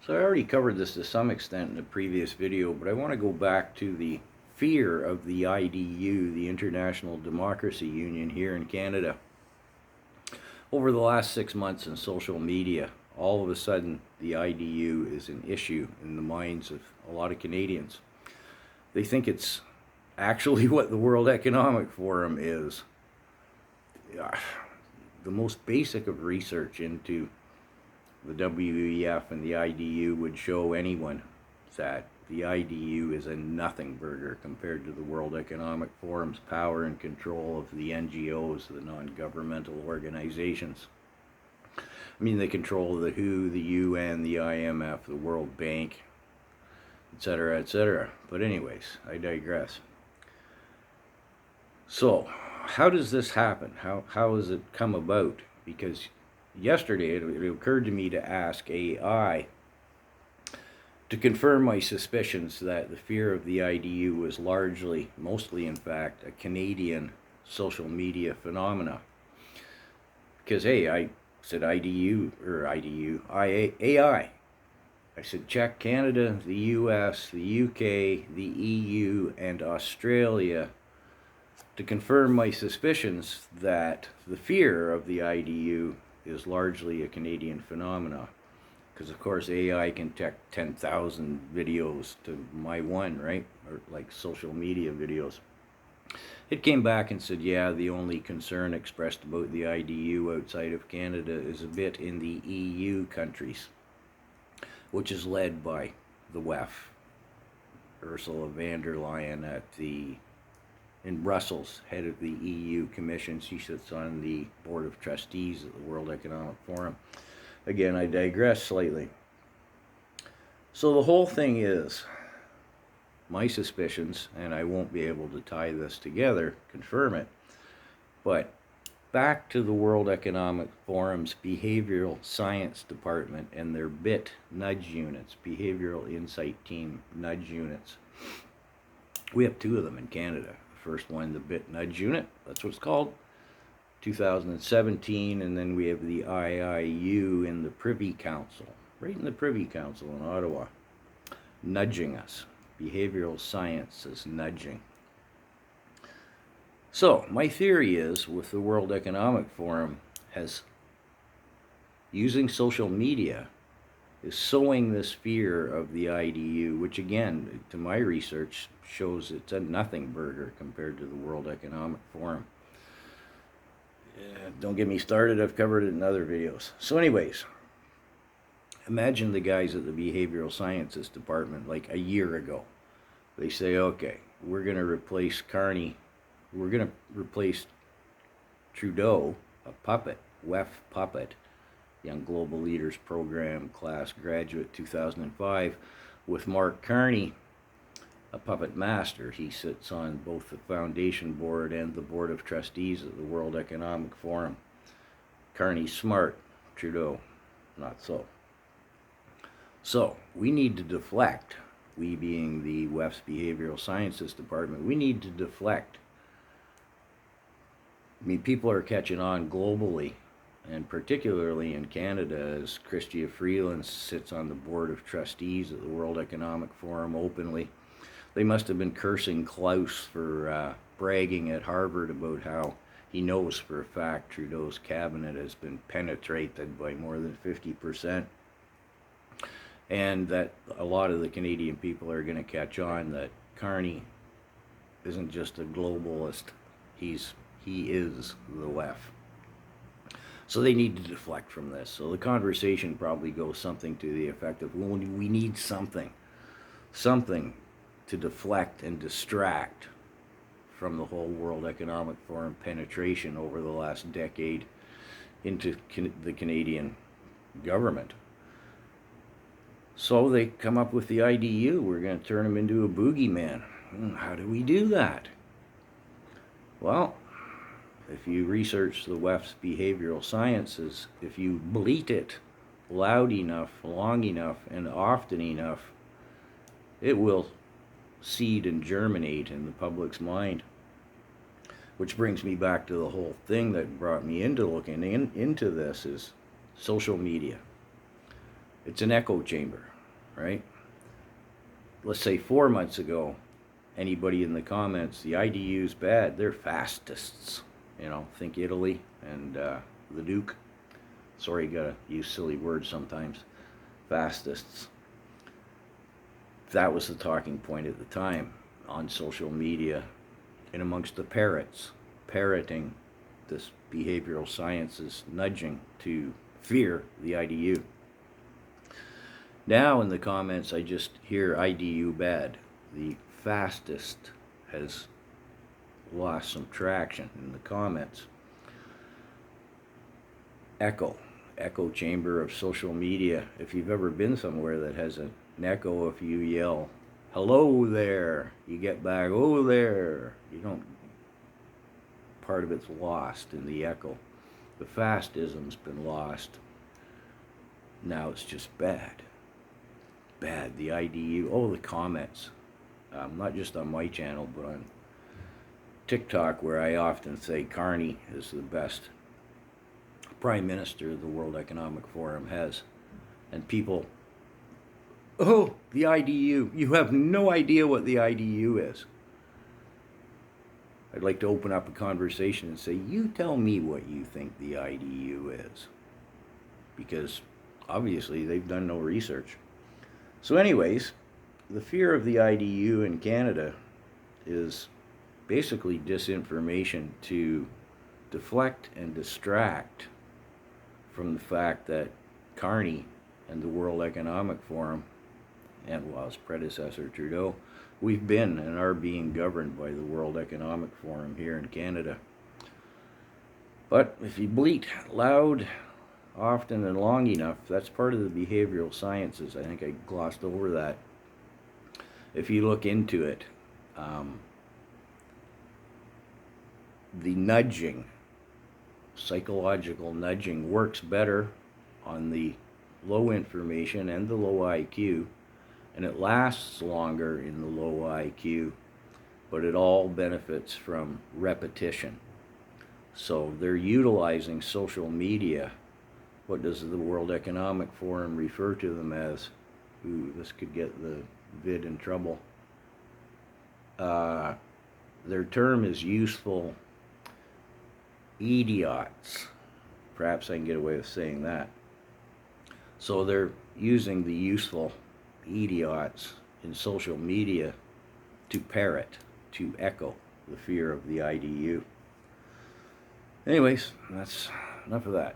So I already covered this to some extent in a previous video, but I want to go back to the fear of the IDU, the International Democracy Union here in Canada. Over the last 6 months in social media, all of a sudden the IDU is an issue in the minds of a lot of Canadians. They think it's actually what the World Economic Forum is. The most basic of research into the WEF and the IDU would show anyone that the IDU is a nothing burger compared to the World Economic Forum's power and control of the NGOs, the non-governmental organizations. I mean, they control the WHO, the UN, the IMF, the World Bank, etc., etc. But anyways, I digress. So, how does this happen? How has it come about? Because yesterday it occurred to me to ask AI to confirm my suspicions that the fear of the IDU was mostly in fact, a Canadian social media phenomena. Because hey, I said AI. I said check Canada, the US, the UK, the EU, and Australia to confirm my suspicions that the fear of the IDU is largely a Canadian phenomena. Because of course AI can detect 10,000 videos to my one, right? Or like social media videos. It came back and said, yeah, the only concern expressed about the IDU outside of Canada is a bit in the EU countries, which is led by the WEF, Ursula von der Leyen in Brussels, head of the EU Commission. She sits on the Board of Trustees at the World Economic Forum. Again, I digress slightly. So the whole thing is, my suspicions, and I won't be able to tie this together, confirm it, but back to the World Economic Forum's Behavioral Science Department and their BIT nudge units, Behavioral Insight Team nudge units. We have two of them in Canada. First one, the BIT Nudge Unit, that's what it's called, 2017, and then we have the IIU in the Privy Council, right in the Privy Council in Ottawa, nudging us. Behavioral science is nudging. So, my theory is, with the World Economic Forum, using social media, is sowing this fear of the IDU, which again, to my research, shows it's a nothing burger compared to the World Economic Forum. Don't get me started, I've covered it in other videos. So anyways, imagine the guys at the Behavioral Sciences Department like a year ago. They say, okay, we're going to replace CARNEY, we're going to replace Trudeau, a puppet, WEF puppet, Young Global Leaders Program, class graduate 2005, with Mark Carney, a puppet master. He sits on both the foundation board and the board of trustees of the World Economic Forum. Carney's smart, Trudeau, not so. So, we need to deflect, we being the WEF's Behavioral Sciences Department, we need to deflect. I mean, people are catching on globally, and particularly in Canada, as Chrystia Freeland sits on the board of trustees at the World Economic Forum openly. They must have been cursing Klaus for bragging at Harvard about how he knows for a fact Trudeau's cabinet has been penetrated by more than 50%. And that a lot of the Canadian people are going to catch on that Carney isn't just a globalist, he is the WEF. So they need to deflect from this. So the conversation probably goes something to the effect of, well, we need something to deflect and distract from the whole World Economic Forum penetration over the last decade into the Canadian government. So they come up with the IDU. We're going to turn them into a boogeyman. How do we do that? Well, if you research the WEF's behavioral sciences, if you bleat it loud enough, long enough, and often enough, it will seed and germinate in the public's mind. Which brings me back to the whole thing that brought me into looking into this is social media. It's an echo chamber, right? Let's say 4 months ago, anybody in the comments, the IDU's bad, they're fascists. You know, think Italy and the Duke. Sorry, gotta use silly words sometimes. Fascists. That was the talking point at the time on social media and amongst the parrots, parroting this behavioral sciences nudging to fear the IDU. Now in the comments I just hear IDU bad. The fastest has lost some traction in the comments. Echo chamber of social media. If you've ever been somewhere that has an echo, if you yell, hello there, you get back, oh there. You don't, part of it's lost in the echo. The fastism's been lost. Now it's just bad. Bad, the IDU. Oh, the comments. Not just on my channel, but on TikTok, where I often say CARNEY is the best Prime Minister the World Economic Forum has. And people, oh, the IDU. You have no idea what the IDU is. I'd like to open up a conversation and say, you tell me what you think the IDU is. Because obviously they've done no research. So anyways, the fear of the IDU in Canada is basically disinformation to deflect and distract from the fact that CARNEY and the World Economic Forum, and well, his predecessor Trudeau, we've been and are being governed by the World Economic Forum here in Canada. But if you bleat loud, often and long enough, that's part of the behavioral sciences. I think I glossed over that. If you look into it, the nudging, psychological nudging, works better on the low information and the low IQ, and it lasts longer in the low IQ, but it all benefits from repetition. So they're utilizing social media. What does the World Economic Forum refer to them as? Ooh, this could get the vid in trouble. Their term is useful idiots. Perhaps I can get away with saying that. So they're using the useful idiots in social media to parrot, to echo the fear of the IDU. Anyways, that's enough of that.